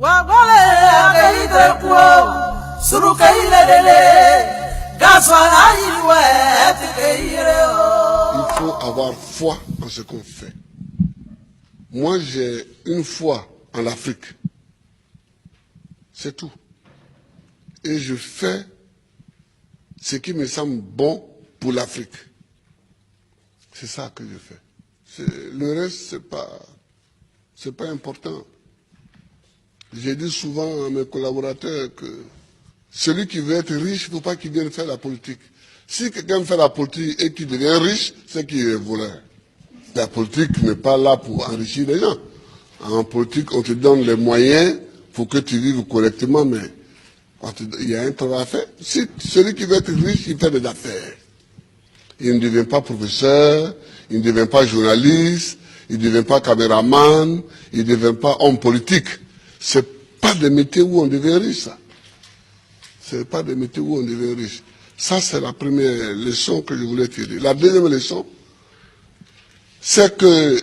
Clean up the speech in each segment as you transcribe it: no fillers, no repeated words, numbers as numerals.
faut avoir foi en ce qu'on fait. Moi, j'ai une foi en l'Afrique. C'est tout. Et je fais ce qui me semble bon pour l'Afrique. C'est ça que je fais. Le reste, c'est pas important. J'ai dit souvent à mes collaborateurs que celui qui veut être riche, il ne faut pas qu'il vienne faire la politique. Si quelqu'un fait la politique et qu'il devient riche, c'est qu'il est voleur. La politique n'est pas là pour enrichir les gens. En politique, on te donne les moyens pour que tu vives correctement, mais il y a un travail à faire. Si celui qui veut être riche, il fait des affaires. Il ne devient pas professeur, il ne devient pas journaliste, il ne devient pas caméraman, il ne devient pas homme politique. C'est pas des métiers où on devient riche, ça. C'est pas des métiers où on devient riche. Ça, c'est la première leçon que je voulais tirer. La deuxième leçon, c'est que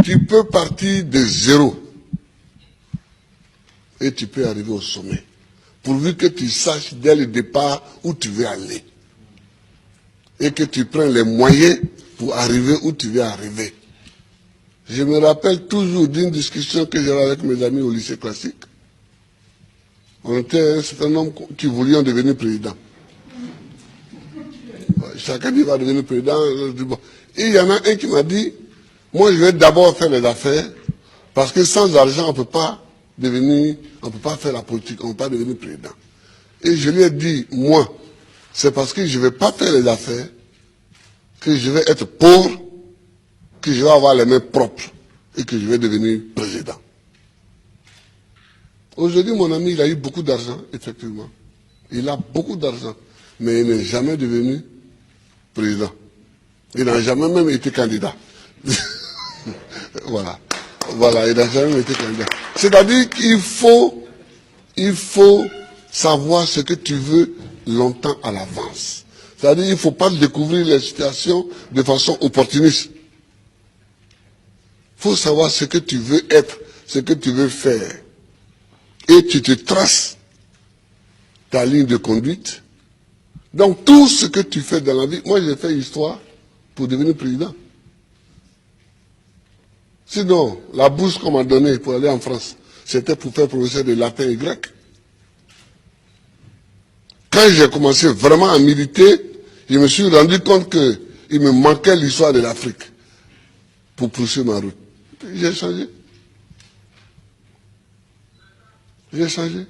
tu peux partir de zéro et tu peux arriver au sommet. Pourvu que tu saches dès le départ où tu veux aller. Et que tu prennes les moyens pour arriver où tu veux arriver. Je me rappelle toujours d'une discussion que j'avais avec mes amis au lycée classique. On était un certain nombre qui voulions devenir président. Chacun dit va devenir président. Et il y en a un qui m'a dit, moi je vais d'abord faire les affaires, parce que sans argent on ne peut pas faire la politique, on ne peut pas devenir président. Et je lui ai dit, moi, c'est parce que je ne vais pas faire les affaires, que je vais être pauvre, que je vais avoir les mains propres et que je vais devenir président. Aujourd'hui, mon ami, il a eu beaucoup d'argent, effectivement. Il a beaucoup d'argent, mais il n'est jamais devenu président. Il n'a jamais même été candidat. Voilà, il n'a jamais été candidat. C'est-à-dire qu'il faut savoir ce que tu veux longtemps à l'avance. C'est-à-dire qu'il ne faut pas découvrir les situations de façon opportuniste. Il faut savoir ce que tu veux être, ce que tu veux faire. Et tu te traces ta ligne de conduite. Donc tout ce que tu fais dans la vie, moi j'ai fait histoire pour devenir président. Sinon, la bourse qu'on m'a donnée pour aller en France, c'était pour faire professeur de latin et grec. Quand j'ai commencé vraiment à militer, je me suis rendu compte qu'il me manquait l'histoire de l'Afrique pour poursuivre ma route. J'ai changé. J'ai changé.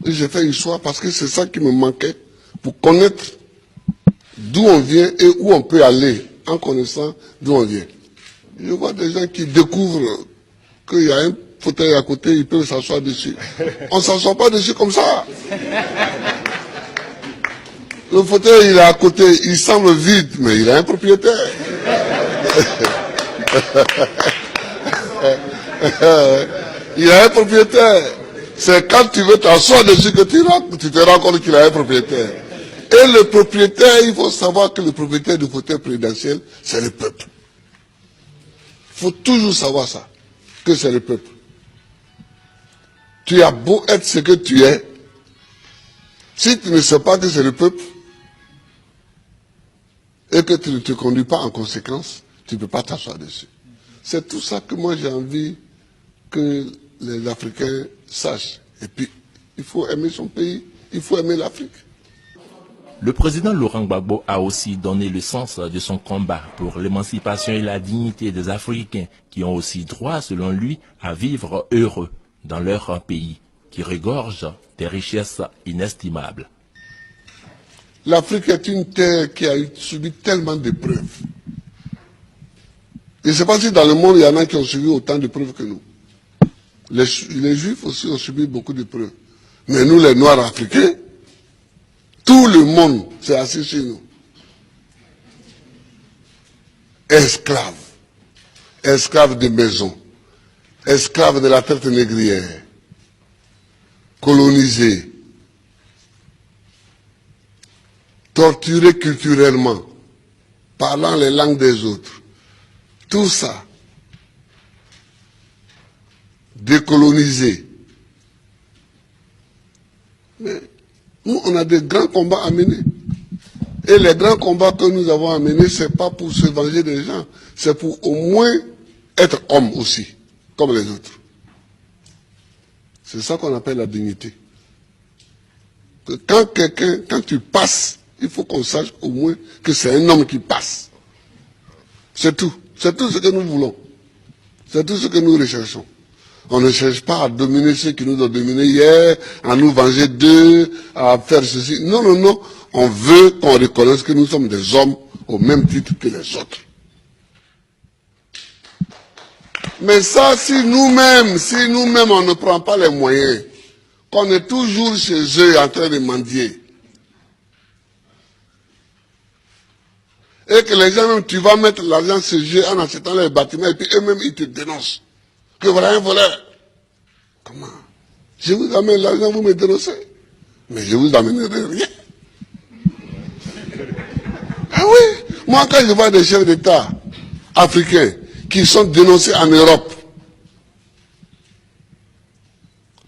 Et j'ai fait histoire parce que c'est ça qui me manquait pour connaître d'où on vient et où on peut aller en connaissant d'où on vient. Je vois des gens qui découvrent qu'il y a un fauteuil à côté, ils peuvent s'asseoir dessus. On ne s'assoit pas dessus comme ça. Le fauteuil, il est à côté, il semble vide, mais il a un propriétaire. Il a un propriétaire. C'est quand tu veux t'asseoir dessus que tu te rends compte qu'il a un propriétaire. Et le propriétaire, il faut savoir que le propriétaire du fauteuil présidentiel, c'est le peuple. Il faut toujours savoir ça, que c'est le peuple. Tu as beau être ce que tu es, si tu ne sais pas que c'est le peuple, et que tu ne te conduis pas en conséquence, tu ne peux pas t'asseoir dessus. C'est tout ça que moi j'ai envie que les Africains sachent. Et puis, il faut aimer son pays, il faut aimer l'Afrique. Le président Laurent Gbagbo a aussi donné le sens de son combat pour l'émancipation et la dignité des Africains qui ont aussi droit, selon lui, à vivre heureux dans leur pays, qui regorge des richesses inestimables. L'Afrique est une terre qui a subi tellement d'épreuves. Je ne sais pas si dans le monde, il y en a qui ont subi autant d'épreuves que nous. Les Juifs aussi ont subi beaucoup d'épreuves. Mais nous, les Noirs africains, tout le monde s'est assis sur nous. Esclaves. Esclaves de maison. Esclaves de la traite négrière. Colonisés. Torturés culturellement. Parlant les langues des autres. Tout ça. décoloniser. Mais nous, on a des grands combats à mener. Et les grands combats que nous avons à mener, ce n'est pas pour se venger des gens, c'est pour au moins être homme aussi, comme les autres. C'est ça qu'on appelle la dignité. Que quand tu passes, il faut qu'on sache au moins que c'est un homme qui passe. C'est tout. C'est tout ce que nous voulons. C'est tout ce que nous recherchons. On ne cherche pas à dominer ceux qui nous ont dominés hier, à nous venger d'eux, à faire ceci. Non, non, non. On veut qu'on reconnaisse que nous sommes des hommes au même titre que les autres. Mais ça, si nous-mêmes, on ne prend pas les moyens, qu'on est toujours chez eux en train de mendier, et que les gens, même, tu vas mettre l'argent chez eux en achetant les bâtiments, et puis eux-mêmes, ils te dénoncent. Que voilà un voleur. Comment? Je vous amène l'argent, vous me dénoncez. Mais je vous amènerai rien. Ah oui, moi quand je vois des chefs d'État africains qui sont dénoncés en Europe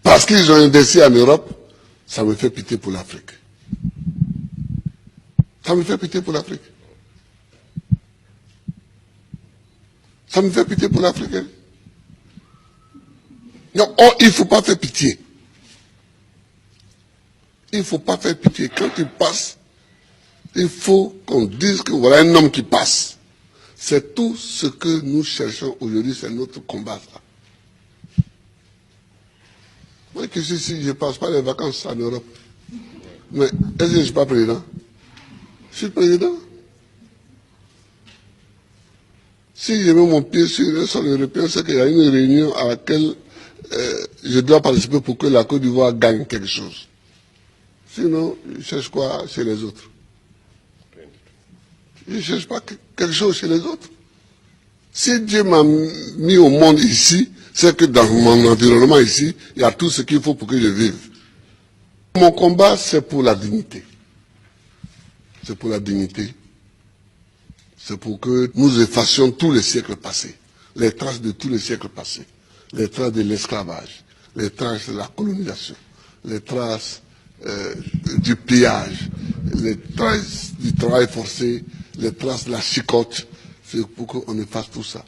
parce qu'ils ont investi en Europe, ça me fait pitié pour l'Afrique. Ça me fait pitié pour l'Afrique. Ça me fait pitié pour l'Afrique. Hein? Non, oh, il ne faut pas faire pitié. Il ne faut pas faire pitié. Quand tu passes, il faut qu'on dise que voilà un homme qui passe. C'est tout ce que nous cherchons aujourd'hui, c'est notre combat. Ça. Moi qui suis ici, je ne passe pas les vacances en Europe. Mais est-ce que je ne suis pas président? Je suis président. Si je mets mon pied sur le sol européen, c'est qu'il y a une réunion à laquelle je dois participer pour que la Côte d'Ivoire gagne quelque chose. Sinon, je cherche quoi chez les autres? Je ne cherche pas quelque chose chez les autres. Si Dieu m'a mis au monde ici, c'est que dans mon environnement ici, il y a tout ce qu'il faut pour que je vive. Mon combat, c'est pour la dignité. C'est pour la dignité. C'est pour que nous effacions tous les siècles passés, les traces de tous les siècles passés, les traces de l'esclavage, les traces de la colonisation, les traces du pillage, les traces du travail forcé, les traces de la chicote. C'est pour qu'on efface tout ça.